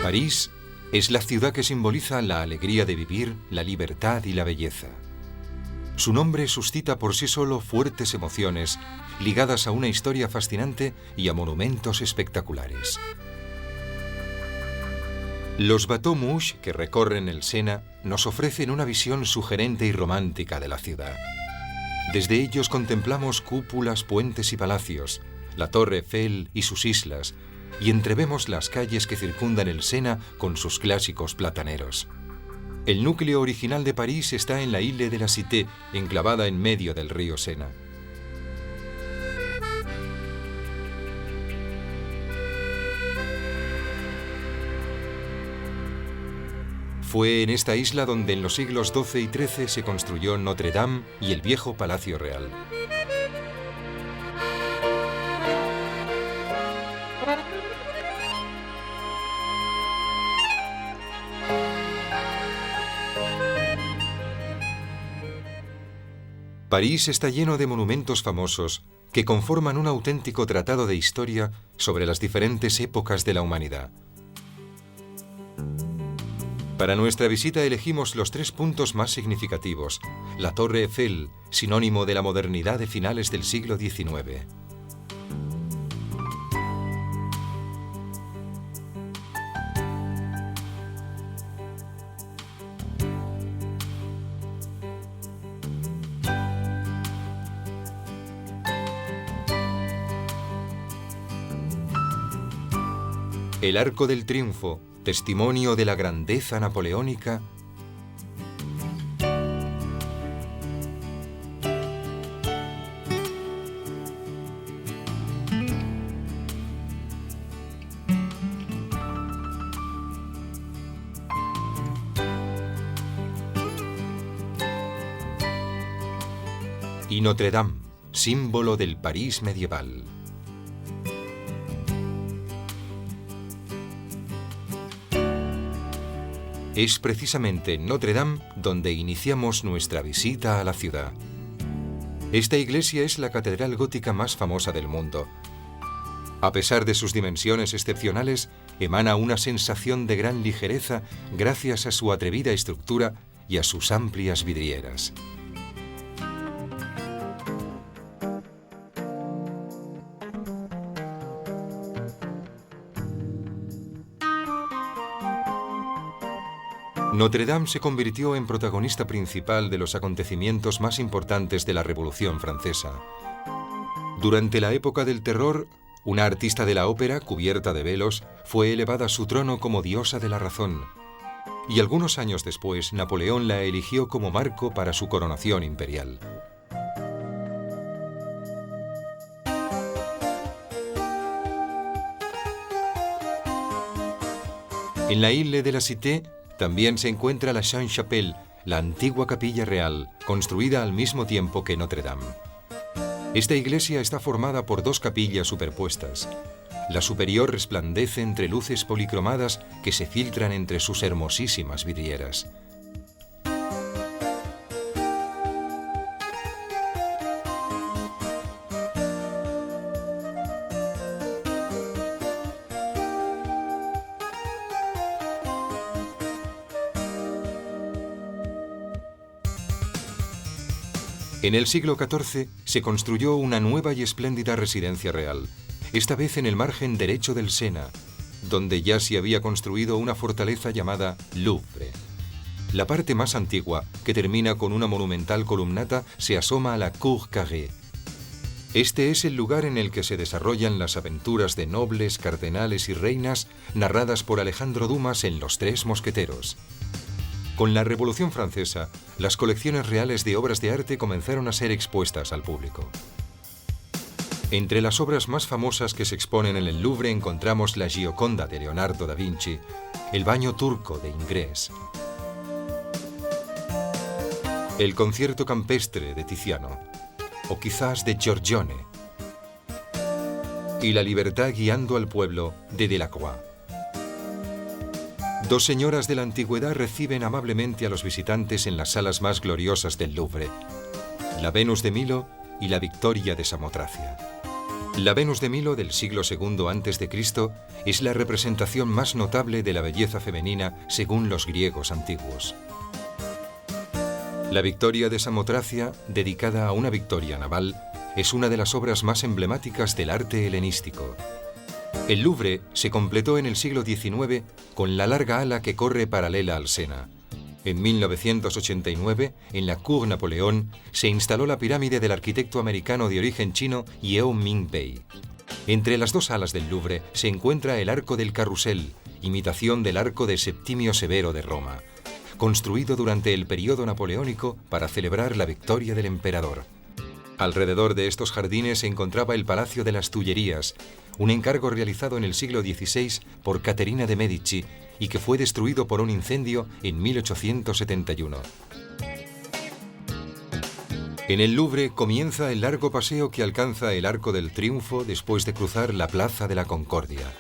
París es la ciudad que simboliza la alegría de vivir, la libertad y la belleza. Su nombre suscita por sí solo fuertes emociones ligadas a una historia fascinante y a monumentos espectaculares. Los bateaux mouches que recorren el Sena nos ofrecen una visión sugerente y romántica de la ciudad. Desde ellos contemplamos cúpulas, puentes y palacios, la Torre Eiffel y sus islas, y entrevemos las calles que circundan el Sena con sus clásicos plataneros. El núcleo original de París está en la Île de la Cité, enclavada en medio del río Sena. Fue en esta isla donde en los siglos XII y XIII se construyó Notre Dame y el viejo Palacio Real. París está lleno de monumentos famosos que conforman un auténtico tratado de historia sobre las diferentes épocas de la humanidad. Para nuestra visita elegimos los 3 puntos más significativos. La Torre Eiffel, sinónimo de la modernidad de finales del siglo XIX. El Arco del Triunfo, testimonio de la grandeza napoleónica. Y Notre Dame, símbolo del París medieval. Es precisamente en Notre Dame donde iniciamos nuestra visita a la ciudad. Esta iglesia es la catedral gótica más famosa del mundo. A pesar de sus dimensiones excepcionales, emana una sensación de gran ligereza gracias a su atrevida estructura y a sus amplias vidrieras. Notre Dame se convirtió en protagonista principal de los acontecimientos más importantes de la Revolución Francesa. Durante la época del terror, una artista de la ópera, cubierta de velos, fue elevada a su trono como diosa de la razón. Y algunos años después, Napoleón la eligió como marco para su coronación imperial. En la Île de la Cité también se encuentra la Sainte-Chapelle, la antigua capilla real, construida al mismo tiempo que Notre Dame. Esta iglesia está formada por 2 capillas superpuestas. La superior resplandece entre luces policromadas que se filtran entre sus hermosísimas vidrieras. En el siglo XIV se construyó una nueva y espléndida residencia real, esta vez en el margen derecho del Sena, donde ya se había construido una fortaleza llamada Louvre. La parte más antigua, que termina con una monumental columnata, se asoma a la Cour Carrée. Este es el lugar en el que se desarrollan las aventuras de nobles, cardenales y reinas narradas por Alejandro Dumas en Los 3 Mosqueteros. Con la Revolución Francesa, las colecciones reales de obras de arte comenzaron a ser expuestas al público. Entre las obras más famosas que se exponen en el Louvre encontramos la Gioconda de Leonardo da Vinci, el Baño turco de Ingres, el Concierto campestre de Tiziano, o quizás de Giorgione, y La libertad guiando al pueblo de Delacroix. 2 señoras de la antigüedad reciben amablemente a los visitantes en las salas más gloriosas del Louvre, la Venus de Milo y la Victoria de Samotracia. La Venus de Milo del siglo II a.C. es la representación más notable de la belleza femenina según los griegos antiguos. La Victoria de Samotracia, dedicada a una victoria naval, es una de las obras más emblemáticas del arte helenístico. El Louvre se completó en el siglo XIX con la larga ala que corre paralela al Sena. En 1989, en la Cour Napoleón, se instaló la pirámide del arquitecto americano de origen chino Yeo Ming Pei. Entre las dos alas del Louvre se encuentra el Arco del Carrusel, imitación del Arco de Septimio Severo de Roma, construido durante el período napoleónico para celebrar la victoria del emperador. Alrededor de estos jardines se encontraba el Palacio de las Tullerías, un encargo realizado en el siglo XVI por Caterina de Medici y que fue destruido por un incendio en 1871. En el Louvre comienza el largo paseo que alcanza el Arco del Triunfo después de cruzar la Plaza de la Concordia.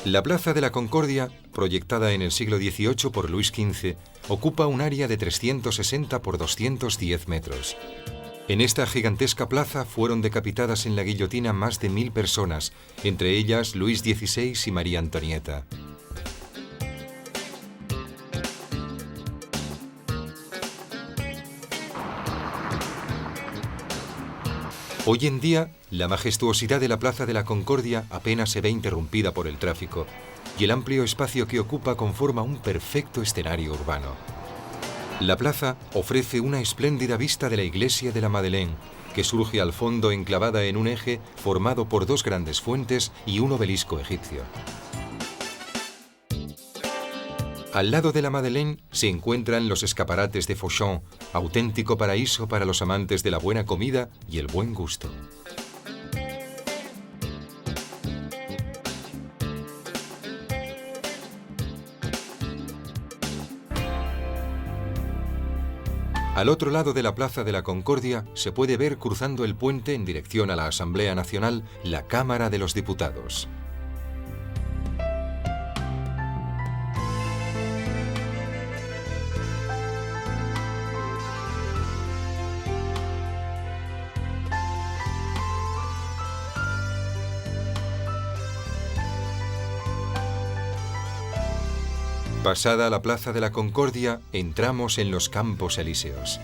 La Plaza de la Concordia, proyectada en el siglo XVIII por Luis XV, ocupa un área de 360 por 210 metros. En esta gigantesca plaza fueron decapitadas en la guillotina más de 1000 personas, entre ellas Luis XVI y María Antonieta. Hoy en día, la majestuosidad de la Plaza de la Concordia apenas se ve interrumpida por el tráfico, y el amplio espacio que ocupa conforma un perfecto escenario urbano. La plaza ofrece una espléndida vista de la iglesia de la Madeleine, que surge al fondo enclavada en un eje formado por dos grandes fuentes y un obelisco egipcio. Al lado de la Madeleine se encuentran los escaparates de Fauchon, auténtico paraíso para los amantes de la buena comida y el buen gusto. Al otro lado de la Plaza de la Concordia se puede ver cruzando el puente en dirección a la Asamblea Nacional la Cámara de los Diputados. Pasada la Plaza de la Concordia, entramos en los Campos Elíseos.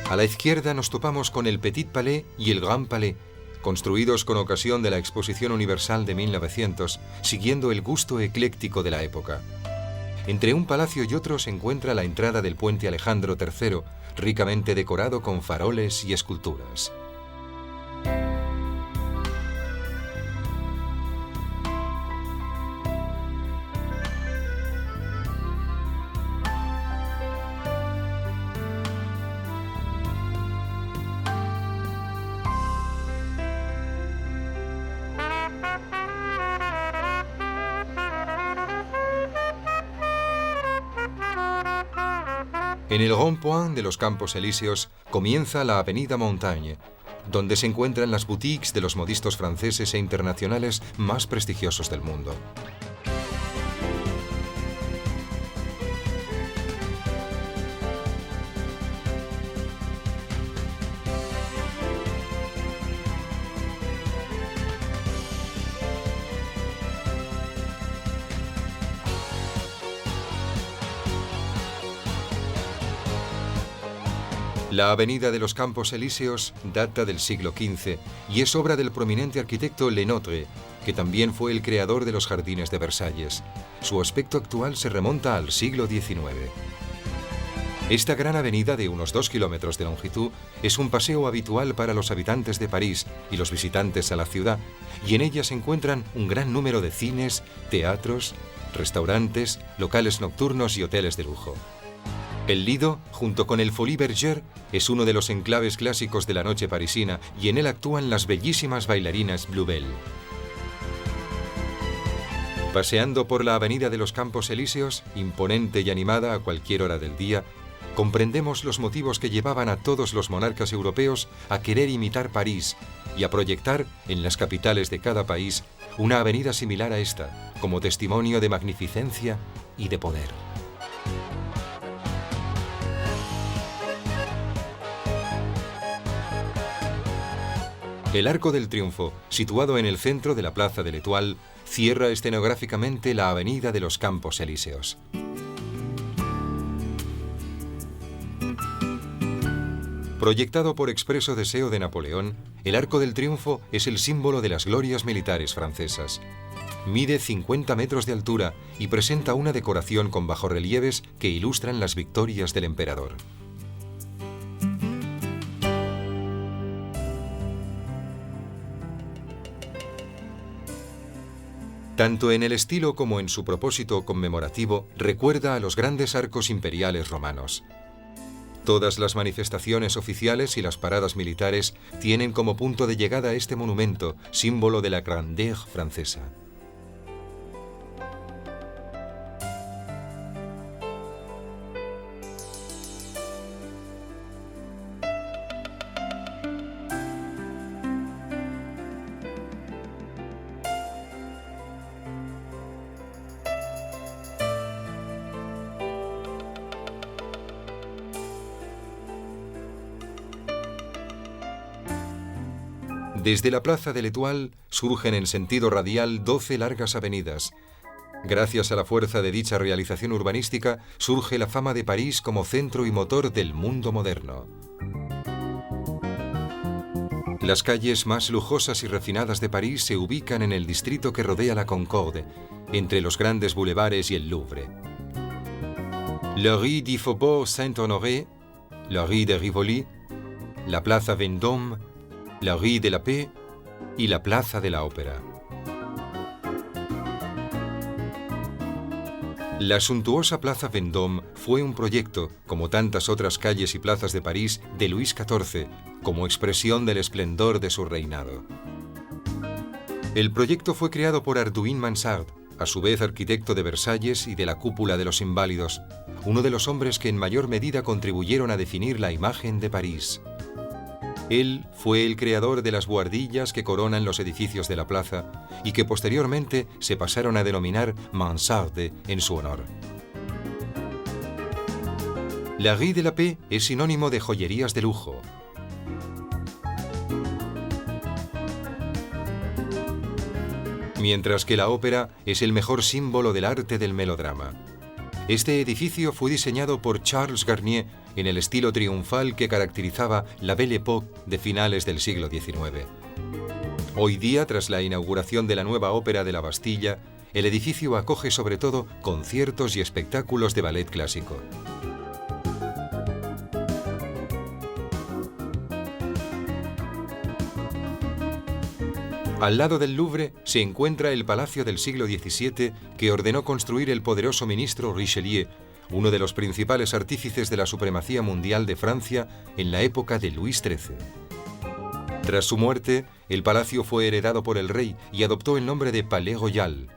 A la izquierda nos topamos con el Petit Palais y el Grand Palais, construidos con ocasión de la Exposición Universal de 1900, siguiendo el gusto ecléctico de la época. Entre un palacio y otro se encuentra la entrada del Puente Alejandro III, ricamente decorado con faroles y esculturas. En el rond-point de los Campos Elíseos comienza la Avenida Montaigne, donde se encuentran las boutiques de los modistos franceses e internacionales más prestigiosos del mundo. La Avenida de los Campos Elíseos data del siglo XV y es obra del prominente arquitecto Le Nôtre, que también fue el creador de los jardines de Versalles. Su aspecto actual se remonta al siglo XIX. Esta gran avenida de unos 2 kilómetros de longitud es un paseo habitual para los habitantes de París y los visitantes a la ciudad, y en ella se encuentran un gran número de cines, teatros, restaurantes, locales nocturnos y hoteles de lujo. El Lido, junto con el Folies Bergère, es uno de los enclaves clásicos de la noche parisina y en él actúan las bellísimas bailarinas Bluebell. Paseando por la Avenida de los Campos Elíseos, imponente y animada a cualquier hora del día, comprendemos los motivos que llevaban a todos los monarcas europeos a querer imitar París y a proyectar en las capitales de cada país una avenida similar a esta, como testimonio de magnificencia y de poder. El Arco del Triunfo, situado en el centro de la Plaza de l'Étoile, cierra escenográficamente la Avenida de los Campos Elíseos. Proyectado por expreso deseo de Napoleón, el Arco del Triunfo es el símbolo de las glorias militares francesas. Mide 50 metros de altura y presenta una decoración con bajorrelieves que ilustran las victorias del emperador. Tanto en el estilo como en su propósito conmemorativo, recuerda a los grandes arcos imperiales romanos. Todas las manifestaciones oficiales y las paradas militares tienen como punto de llegada este monumento, símbolo de la grandeur francesa. Desde la Plaza de l'Étoile surgen en sentido radial 12 largas avenidas. Gracias a la fuerza de dicha realización urbanística, surge la fama de París como centro y motor del mundo moderno. Las calles más lujosas y refinadas de París se ubican en el distrito que rodea la Concorde, entre los grandes bulevares y el Louvre. La rue du Faubourg Saint-Honoré, la rue de Rivoli, la Plaza Vendôme, la rue de la Paix y la Plaza de la Ópera. La suntuosa Plaza Vendôme fue un proyecto, como tantas otras calles y plazas de París, de Luis XIV, como expresión del esplendor de su reinado. El proyecto fue creado por Arduin Mansart, a su vez arquitecto de Versalles y de la Cúpula de los Inválidos, uno de los hombres que en mayor medida contribuyeron a definir la imagen de París. Él fue el creador de las buhardillas que coronan los edificios de la plaza y que posteriormente se pasaron a denominar mansarde en su honor. La rue de la Paix es sinónimo de joyerías de lujo. Mientras que la ópera es el mejor símbolo del arte del melodrama. Este edificio fue diseñado por Charles Garnier en el estilo triunfal que caracterizaba la Belle Époque de finales del siglo XIX. Hoy día, tras la inauguración de la nueva ópera de la Bastilla, el edificio acoge sobre todo conciertos y espectáculos de ballet clásico. Al lado del Louvre se encuentra el palacio del siglo XVII que ordenó construir el poderoso ministro Richelieu, uno de los principales artífices de la supremacía mundial de Francia en la época de Luis XIII. Tras su muerte, el palacio fue heredado por el rey y adoptó el nombre de Palais Royal.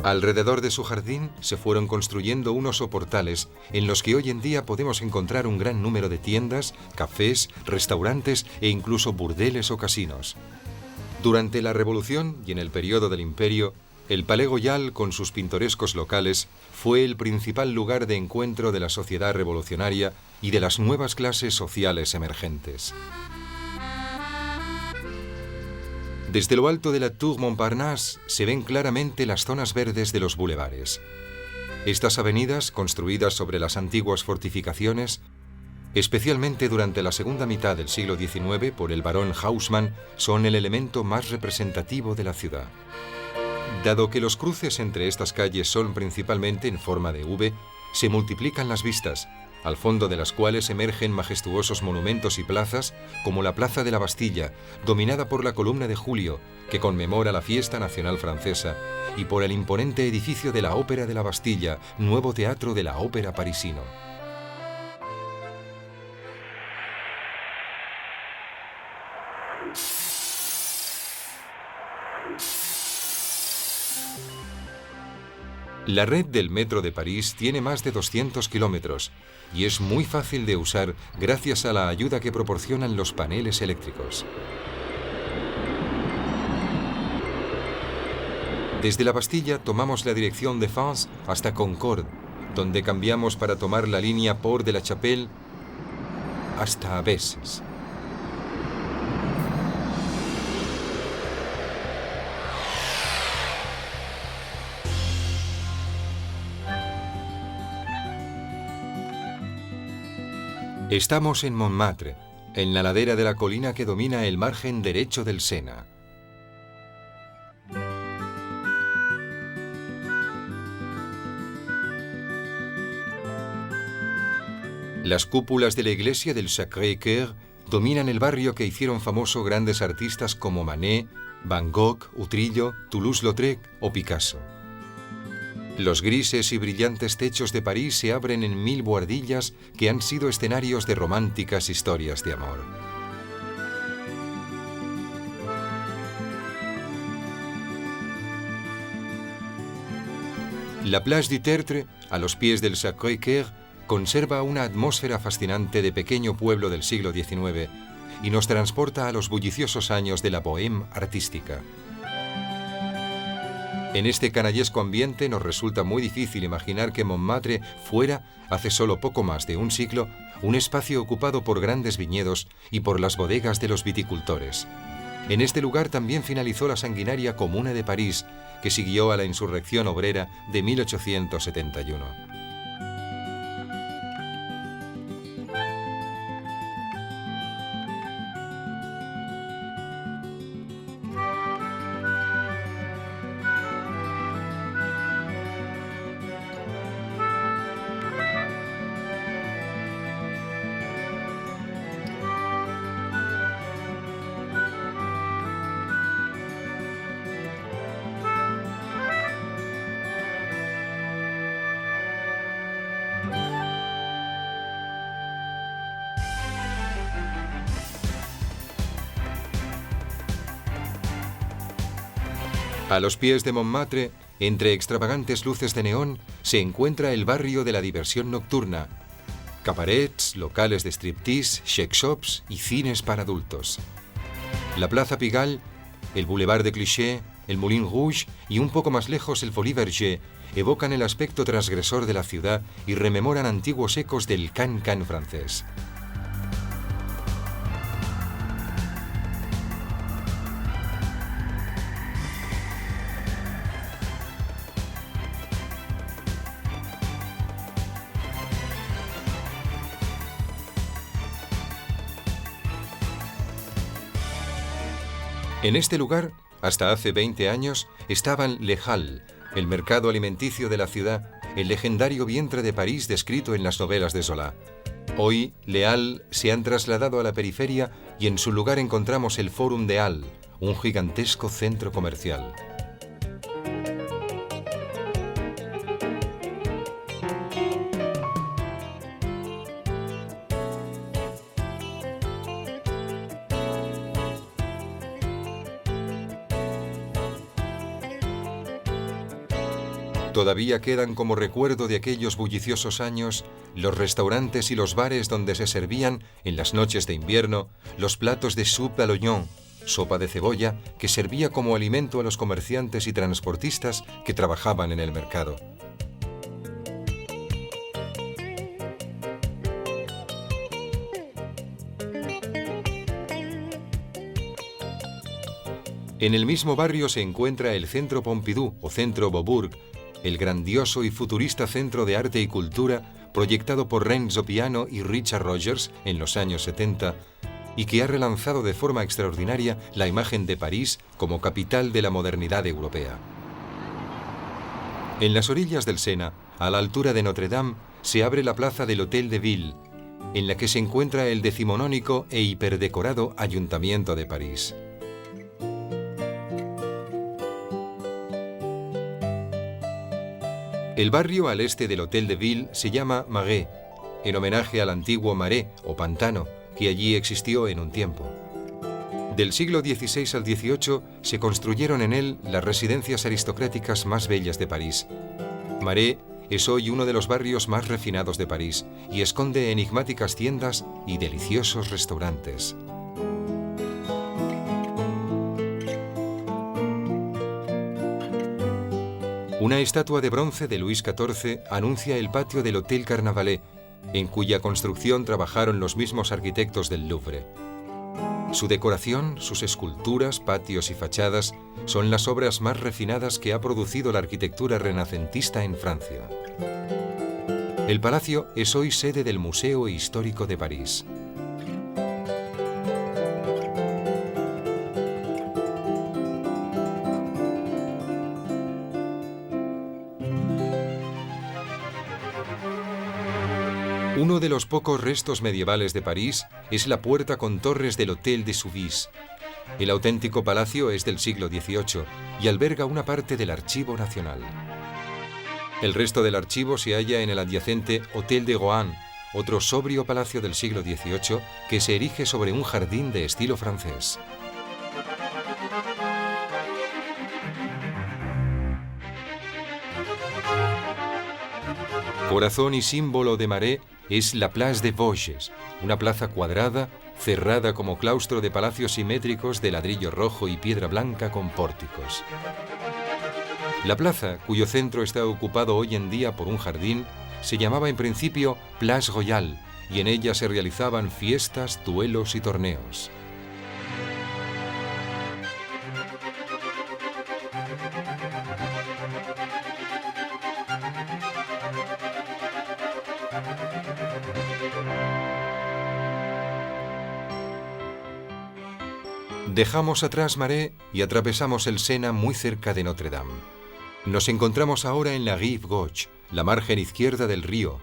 Alrededor de su jardín se fueron construyendo unos soportales en los que hoy en día podemos encontrar un gran número de tiendas, cafés, restaurantes e incluso burdeles o casinos. Durante la Revolución y en el periodo del Imperio, el Palais Royal, con sus pintorescos locales, fue el principal lugar de encuentro de la sociedad revolucionaria y de las nuevas clases sociales emergentes. Desde lo alto de la Tour Montparnasse se ven claramente las zonas verdes de los bulevares. Estas avenidas, construidas sobre las antiguas fortificaciones, especialmente durante la segunda mitad del siglo XIX por el barón Haussmann, son el elemento más representativo de la ciudad. Dado que los cruces entre estas calles son principalmente en forma de V, se multiplican las vistas, al fondo de las cuales emergen majestuosos monumentos y plazas, como la Plaza de la Bastilla, dominada por la Columna de Julio, que conmemora la fiesta nacional francesa, y por el imponente edificio de la Ópera de la Bastilla, nuevo teatro de la ópera parisino. La red del metro de París tiene más de 200 kilómetros y es muy fácil de usar gracias a la ayuda que proporcionan los paneles eléctricos. Desde la Bastilla tomamos la dirección de Fans hasta Concorde, donde cambiamos para tomar la línea Port de la Chapelle hasta Besses. Estamos en Montmartre, en la ladera de la colina que domina el margen derecho del Sena. Las cúpulas de la iglesia del Sacré-Cœur dominan el barrio que hicieron famoso grandes artistas como Manet, Van Gogh, Utrillo, Toulouse-Lautrec o Picasso. Los grises y brillantes techos de París se abren en 1000 buhardillas que han sido escenarios de románticas historias de amor. La Place du Tertre, a los pies del Sacré-Cœur, conserva una atmósfera fascinante de pequeño pueblo del siglo XIX y nos transporta a los bulliciosos años de la bohème artística. En este canallesco ambiente nos resulta muy difícil imaginar que Montmartre fuera, hace solo poco más de un siglo, un espacio ocupado por grandes viñedos y por las bodegas de los viticultores. En este lugar también finalizó la sanguinaria Comuna de París, que siguió a la insurrección obrera de 1871. A los pies de Montmartre, entre extravagantes luces de neón, se encuentra el barrio de la diversión nocturna. Cabarets, locales de striptease, shake shops y cines para adultos. La Plaza Pigalle, el Boulevard de Clichy, el Moulin Rouge y un poco más lejos el Folies Bergère evocan el aspecto transgresor de la ciudad y rememoran antiguos ecos del can-can francés. En este lugar, hasta hace 20 años, estaban Les Halles, el mercado alimenticio de la ciudad, el legendario vientre de París descrito en las novelas de Zola. Hoy, Les Halles se han trasladado a la periferia y en su lugar encontramos el Forum des Halles, un gigantesco centro comercial. Todavía quedan como recuerdo de aquellos bulliciosos años los restaurantes y los bares donde se servían, en las noches de invierno, los platos de soupe à l'oignon, sopa de cebolla, que servía como alimento a los comerciantes y transportistas que trabajaban en el mercado. En el mismo barrio se encuentra el Centro Pompidou o Centro Beaubourg, el grandioso y futurista centro de arte y cultura proyectado por Renzo Piano y Richard Rogers en los años 70 y que ha relanzado de forma extraordinaria la imagen de París como capital de la modernidad europea. En las orillas del Sena, a la altura de Notre Dame, se abre la plaza del Hôtel de Ville, en la que se encuentra el decimonónico e hiperdecorado Ayuntamiento de París. El barrio al este del Hôtel de Ville se llama Marais, en homenaje al antiguo marais o pantano que allí existió en un tiempo. Del siglo XVI al XVIII se construyeron en él las residencias aristocráticas más bellas de París. Marais es hoy uno de los barrios más refinados de París y esconde enigmáticas tiendas y deliciosos restaurantes. Una estatua de bronce de Luis XIV anuncia el patio del Hôtel Carnavalet, en cuya construcción trabajaron los mismos arquitectos del Louvre. Su decoración, sus esculturas, patios y fachadas son las obras más refinadas que ha producido la arquitectura renacentista en Francia. El palacio es hoy sede del Museo Histórico de París. Uno de los pocos restos medievales de París es la puerta con torres del Hôtel de Soubise. El auténtico palacio es del siglo XVIII y alberga una parte del Archivo Nacional. El resto del archivo se halla en el adyacente Hôtel de Rohan, otro sobrio palacio del siglo XVIII que se erige sobre un jardín de estilo francés. Corazón y símbolo de Marais es la Place de Vosges, una plaza cuadrada, cerrada como claustro de palacios simétricos de ladrillo rojo y piedra blanca con pórticos. La plaza, cuyo centro está ocupado hoy en día por un jardín, se llamaba en principio Place Royale y en ella se realizaban fiestas, duelos y torneos. Dejamos atrás Marais y atravesamos el Sena muy cerca de Notre Dame. Nos encontramos ahora en la Rive Gauche, la margen izquierda del río.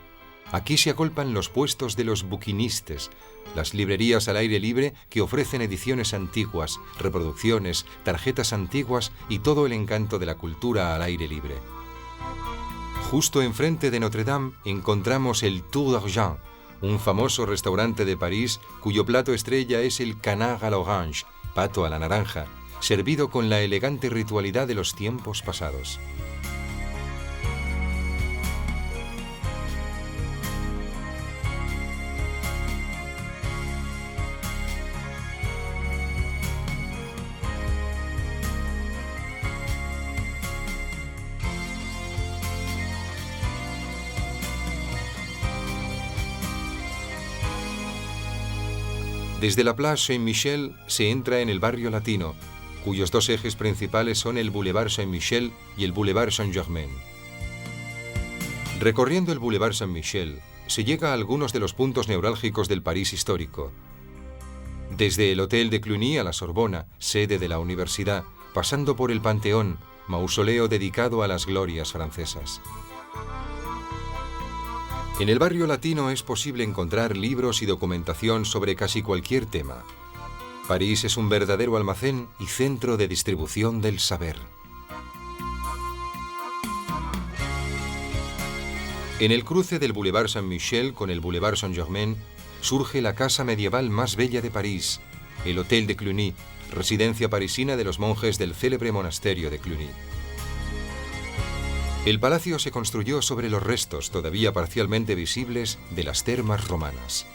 Aquí se agolpan los puestos de los bouquinistes, las librerías al aire libre que ofrecen ediciones antiguas, reproducciones, tarjetas antiguas y todo el encanto de la cultura al aire libre. Justo enfrente de Notre Dame encontramos el Tour d'Argent, un famoso restaurante de París cuyo plato estrella es el canard à l'orange, pato a la naranja, servido con la elegante ritualidad de los tiempos pasados. Desde la Place Saint-Michel se entra en el barrio latino, cuyos dos ejes principales son el Boulevard Saint-Michel y el Boulevard Saint-Germain. Recorriendo el Boulevard Saint-Michel, se llega a algunos de los puntos neurálgicos del París histórico. Desde el Hotel de Cluny a la Sorbona, sede de la universidad, pasando por el Panteón, mausoleo dedicado a las glorias francesas. En el barrio latino es posible encontrar libros y documentación sobre casi cualquier tema. París es un verdadero almacén y centro de distribución del saber. En el cruce del Boulevard Saint-Michel con el Boulevard Saint-Germain surge la casa medieval más bella de París, el Hotel de Cluny, residencia parisina de los monjes del célebre monasterio de Cluny. El palacio se construyó sobre los restos, todavía parcialmente visibles, de las termas romanas.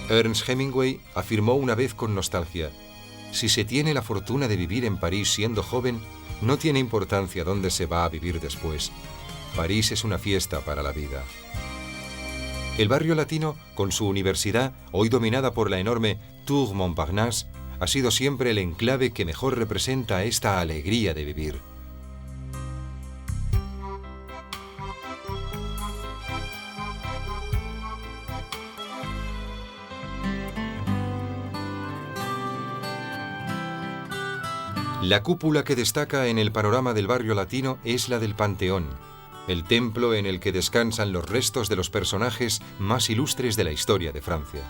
Ernest Hemingway afirmó una vez con nostalgia: si se tiene la fortuna de vivir en París siendo joven, no tiene importancia dónde se va a vivir después. París es una fiesta para la vida. El barrio latino, con su universidad, hoy dominada por la enorme Tour Montparnasse, ha sido siempre el enclave que mejor representa esta alegría de vivir. La cúpula que destaca en el panorama del barrio latino es la del Panteón, el templo en el que descansan los restos de los personajes más ilustres de la historia de Francia.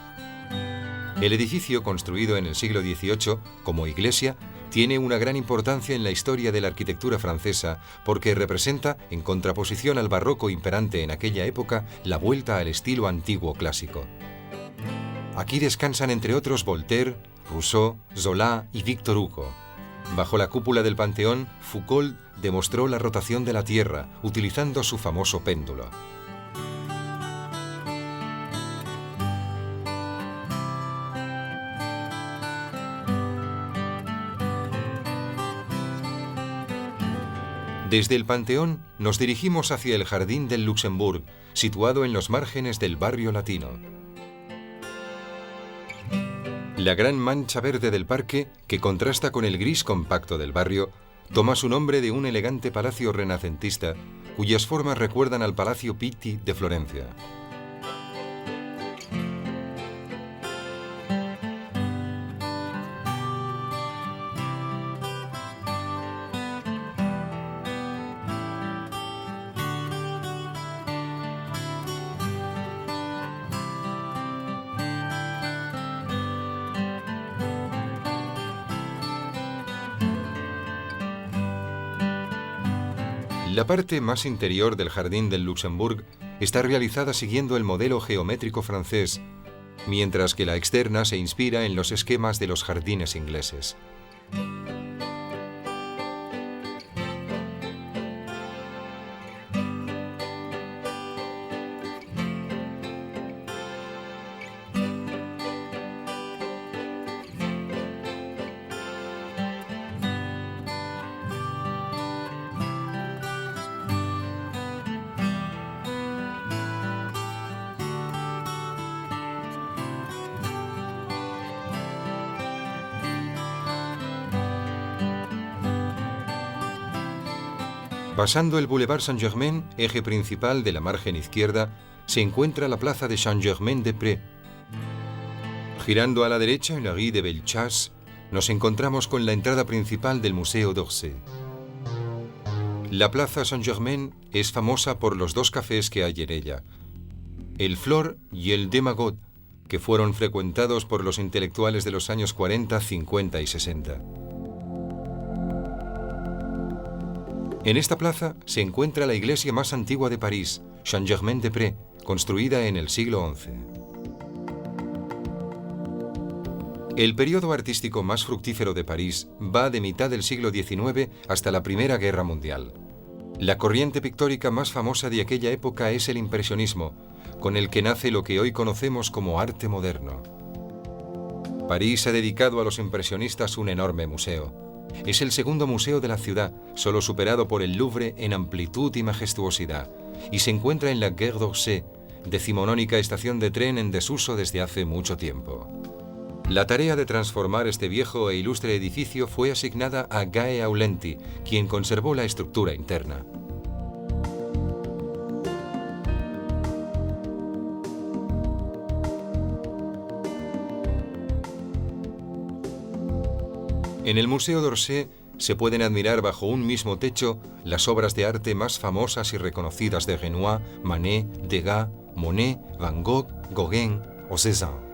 El edificio, construido en el siglo XVIII como iglesia, tiene una gran importancia en la historia de la arquitectura francesa porque representa, en contraposición al barroco imperante en aquella época, la vuelta al estilo antiguo clásico. Aquí descansan entre otros Voltaire, Rousseau, Zola y Victor Hugo. Bajo la cúpula del Panteón, Foucault demostró la rotación de la Tierra utilizando su famoso péndulo. Desde el Panteón nos dirigimos hacia el Jardín del Luxembourg, situado en los márgenes del barrio latino. La gran mancha verde del parque, que contrasta con el gris compacto del barrio, toma su nombre de un elegante palacio renacentista, cuyas formas recuerdan al Palacio Pitti de Florencia. La parte más interior del Jardín del Luxembourg está realizada siguiendo el modelo geométrico francés, mientras que la externa se inspira en los esquemas de los jardines ingleses. Pasando el Boulevard Saint-Germain, eje principal de la margen izquierda, se encuentra la plaza de Saint-Germain-des-Prés. Girando a la derecha en la rue de Bellechasse, nos encontramos con la entrada principal del Museo d'Orsay. La plaza Saint-Germain es famosa por los dos cafés que hay en ella, el Flore y el de Magot, que fueron frecuentados por los intelectuales de los años 40, 50 y 60. En esta plaza se encuentra la iglesia más antigua de París, Saint-Germain-des-Prés, construida en el siglo XI. El periodo artístico más fructífero de París va de mitad del siglo XIX hasta la Primera Guerra Mundial. La corriente pictórica más famosa de aquella época es el impresionismo, con el que nace lo que hoy conocemos como arte moderno. París ha dedicado a los impresionistas un enorme museo. Es el segundo museo de la ciudad, solo superado por el Louvre en amplitud y majestuosidad, y se encuentra en la Gare d'Orsay, decimonónica estación de tren en desuso desde hace mucho tiempo. La tarea de transformar este viejo e ilustre edificio fue asignada a Guy Aulenti, quien conservó la estructura interna. En el Museo d'Orsay se pueden admirar bajo un mismo techo las obras de arte más famosas y reconocidas de Renoir, Manet, Degas, Monet, Van Gogh, Gauguin o Cézanne.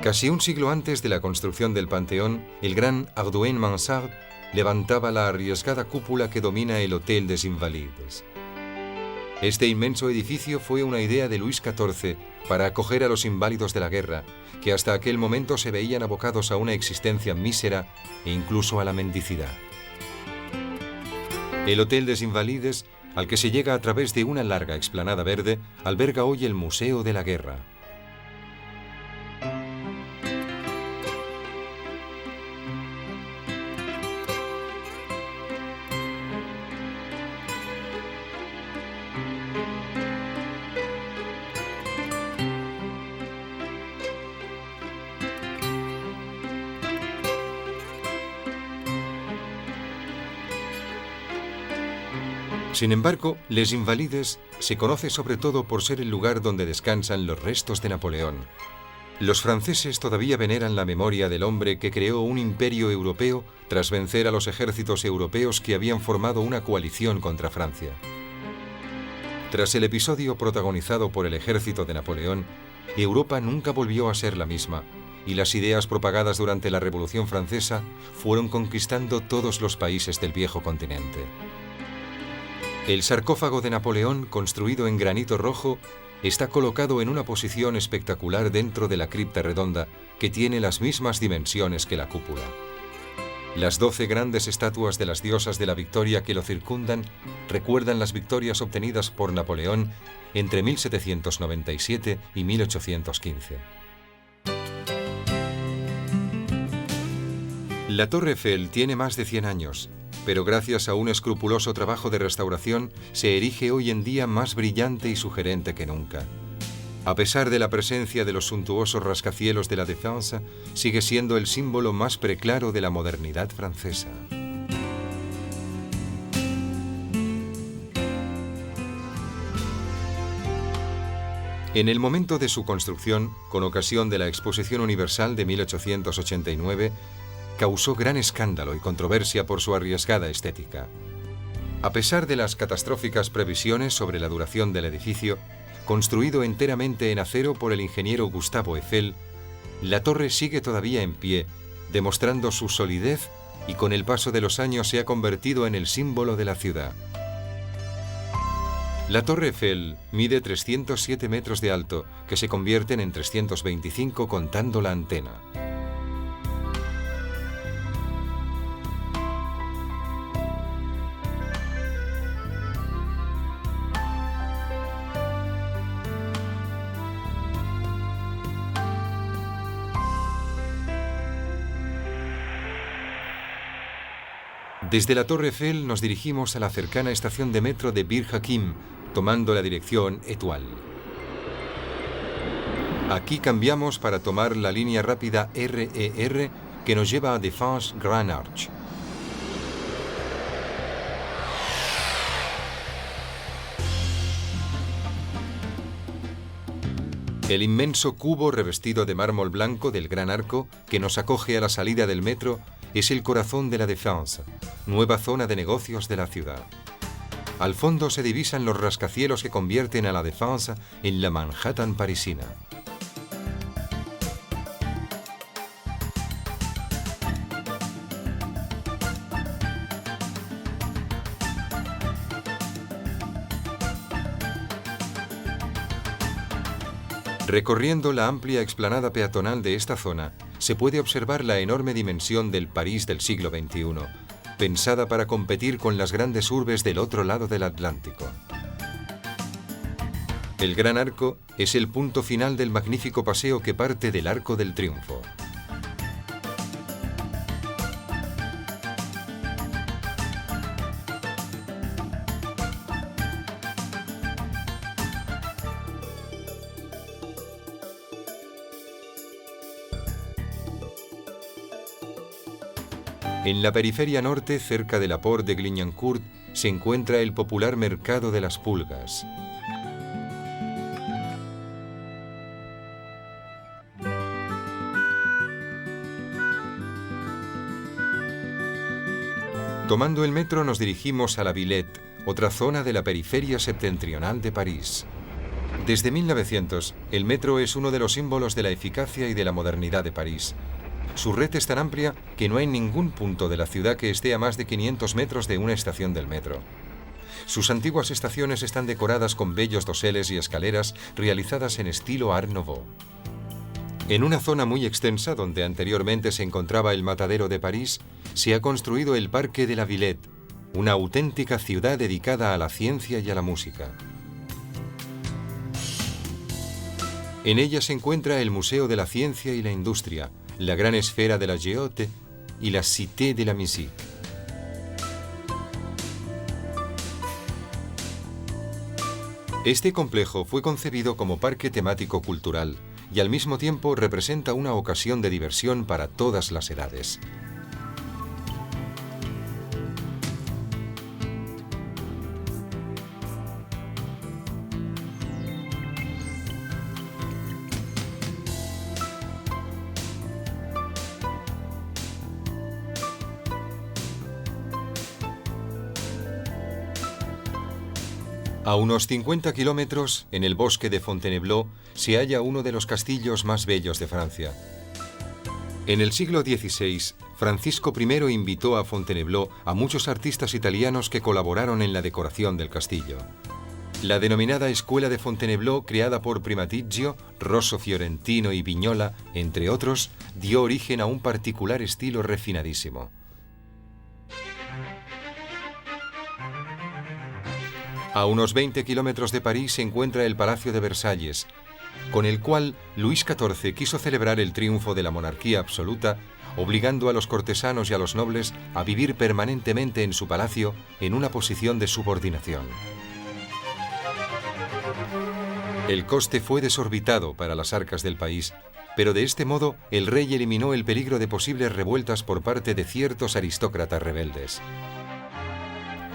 Casi un siglo antes de la construcción del Panteón, el gran Hardouin Mansart levantaba la arriesgada cúpula que domina el Hôtel des Invalides. Este inmenso edificio fue una idea de Luis XIV para acoger a los inválidos de la guerra, que hasta aquel momento se veían abocados a una existencia mísera e incluso a la mendicidad. El Hôtel des Invalides, al que se llega a través de una larga explanada verde, alberga hoy el Museo de la Guerra. Sin embargo, Les Invalides se conoce sobre todo por ser el lugar donde descansan los restos de Napoleón. Los franceses todavía veneran la memoria del hombre que creó un imperio europeo tras vencer a los ejércitos europeos que habían formado una coalición contra Francia. Tras el episodio protagonizado por el ejército de Napoleón, Europa nunca volvió a ser la misma, y las ideas propagadas durante la Revolución Francesa fueron conquistando todos los países del viejo continente. El sarcófago de Napoleón, construido en granito rojo, está colocado en una posición espectacular dentro de la cripta redonda, que tiene las mismas dimensiones que la cúpula. Las 12 grandes estatuas de las diosas de la victoria que lo circundan recuerdan las victorias obtenidas por Napoleón entre 1797 y 1815. La Torre Eiffel tiene más de 100 años, pero gracias a un escrupuloso trabajo de restauración se erige hoy en día más brillante y sugerente que nunca. A pesar de la presencia de los suntuosos rascacielos de la Défense, sigue siendo el símbolo más preclaro de la modernidad francesa. En el momento de su construcción, con ocasión de la Exposición Universal de 1889, causó gran escándalo y controversia por su arriesgada estética. A pesar de las catastróficas previsiones sobre la duración del edificio, construido enteramente en acero por el ingeniero Gustave Eiffel, la torre sigue todavía en pie, demostrando su solidez y con el paso de los años se ha convertido en el símbolo de la ciudad. La Torre Eiffel mide 307 metros de alto, que se convierten en 325 contando la antena. Desde la Torre Eiffel nos dirigimos a la cercana estación de metro de Bir Hakeim, tomando la dirección Étoile. Aquí cambiamos para tomar la línea rápida RER que nos lleva a Défense Grand Arche. El inmenso cubo revestido de mármol blanco del Gran Arco que nos acoge a la salida del metro es el corazón de la Défense, nueva zona de negocios de la ciudad. Al fondo se divisan los rascacielos que convierten a la Défense en la Manhattan parisina. Recorriendo la amplia explanada peatonal de esta zona, se puede observar la enorme dimensión del París del siglo XXI, pensada para competir con las grandes urbes del otro lado del Atlántico. El Gran Arco es el punto final del magnífico paseo que parte del Arco del Triunfo. En la periferia norte, cerca de la Porte de Clignancourt, se encuentra el popular Mercado de las Pulgas. Tomando el metro nos dirigimos a la Villette, otra zona de la periferia septentrional de París. Desde 1900, el metro es uno de los símbolos de la eficacia y de la modernidad de París. Su red es tan amplia que no hay ningún punto de la ciudad que esté a más de 500 metros de una estación del metro. Sus antiguas estaciones están decoradas con bellos doseles y escaleras realizadas en estilo Art Nouveau. En una zona muy extensa donde anteriormente se encontraba el Matadero de París, se ha construido el Parque de la Villette, una auténtica ciudad dedicada a la ciencia y a la música. En ella se encuentra el Museo de la Ciencia y la Industria, la gran esfera de la Géote y la Cité de la Musique. Este complejo fue concebido como parque temático cultural y al mismo tiempo representa una ocasión de diversión para todas las edades. A unos 50 kilómetros, en el bosque de Fontainebleau, se halla uno de los castillos más bellos de Francia. En el siglo XVI, Francisco I invitó a Fontainebleau a muchos artistas italianos que colaboraron en la decoración del castillo. La denominada Escuela de Fontainebleau, creada por Primaticcio, Rosso Fiorentino y Vignola, entre otros, dio origen a un particular estilo refinadísimo. A unos 20 kilómetros de París se encuentra el Palacio de Versalles, con el cual Luis XIV quiso celebrar el triunfo de la monarquía absoluta, obligando a los cortesanos y a los nobles a vivir permanentemente en su palacio en una posición de subordinación. El coste fue desorbitado para las arcas del país, pero de este modo el rey eliminó el peligro de posibles revueltas por parte de ciertos aristócratas rebeldes.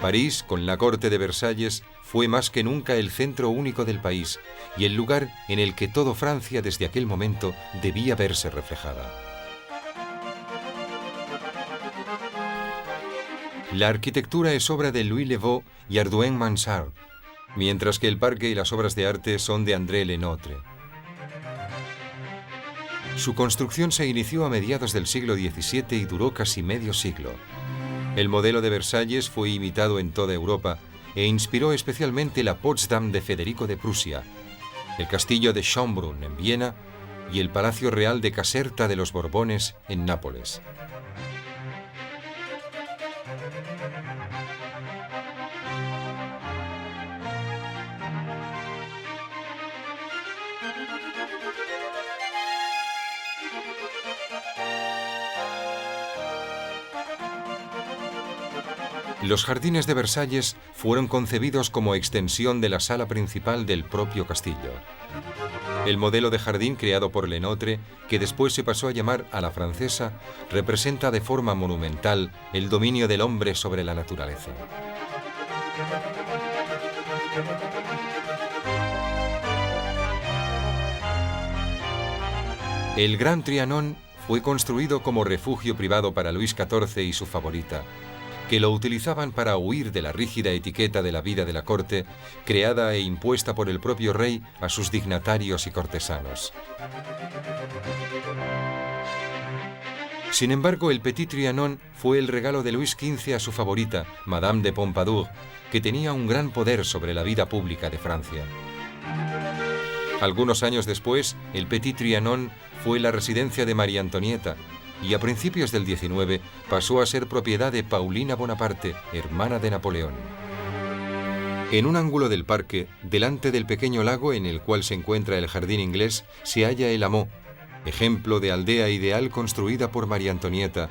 París, con la corte de Versalles, fue más que nunca el centro único del país y el lugar en el que toda Francia desde aquel momento debía verse reflejada. La arquitectura es obra de Louis Le Vau y Hardouin Mansart, mientras que el parque y las obras de arte son de André Lenotre. Su construcción se inició a mediados del siglo XVII y duró casi medio siglo. El modelo de Versalles fue imitado en toda Europa e inspiró especialmente la Potsdam de Federico de Prusia, el castillo de Schönbrunn en Viena y el Palacio Real de Caserta de los Borbones en Nápoles. Los jardines de Versalles fueron concebidos como extensión de la sala principal del propio castillo. El modelo de jardín creado por Lenotre, que después se pasó a llamar a la francesa, representa de forma monumental el dominio del hombre sobre la naturaleza. El Gran Trianon fue construido como refugio privado para Luis XIV y su favorita, que lo utilizaban para huir de la rígida etiqueta de la vida de la corte, creada e impuesta por el propio rey a sus dignatarios y cortesanos. Sin embargo, el Petit Trianon fue el regalo de Luis XV a su favorita, Madame de Pompadour, que tenía un gran poder sobre la vida pública de Francia. Algunos años después, el Petit Trianon fue la residencia de María Antonieta, y a principios del XIX pasó a ser propiedad de Paulina Bonaparte, hermana de Napoleón. En un ángulo del parque, delante del pequeño lago en el cual se encuentra el jardín inglés, se halla el Hameau, ejemplo de aldea ideal construida por María Antonieta,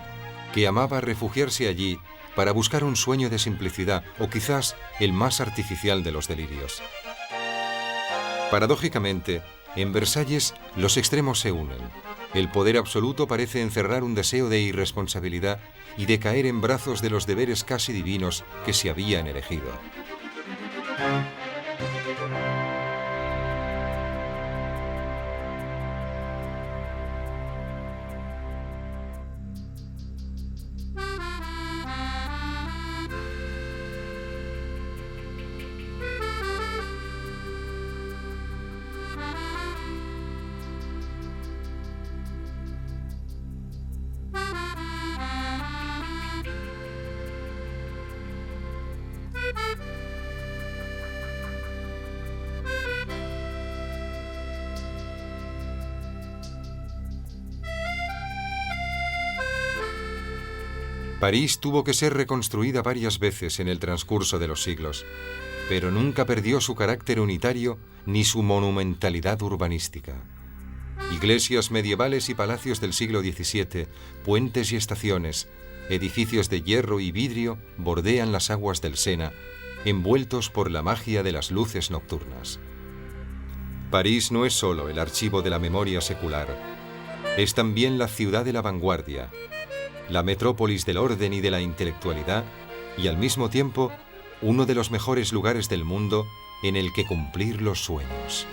que amaba refugiarse allí para buscar un sueño de simplicidad o quizás el más artificial de los delirios. Paradójicamente, en Versalles los extremos se unen. El poder absoluto parece encerrar un deseo de irresponsabilidad y de caer en brazos de los deberes casi divinos que se habían elegido. París tuvo que ser reconstruida varias veces en el transcurso de los siglos, pero nunca perdió su carácter unitario ni su monumentalidad urbanística. Iglesias medievales y palacios del siglo XVII, puentes y estaciones, edificios de hierro y vidrio bordean las aguas del Sena, envueltos por la magia de las luces nocturnas. París no es solo el archivo de la memoria secular, es también la ciudad de la vanguardia, la metrópolis del orden y de la intelectualidad, y al mismo tiempo, uno de los mejores lugares del mundo en el que cumplir los sueños.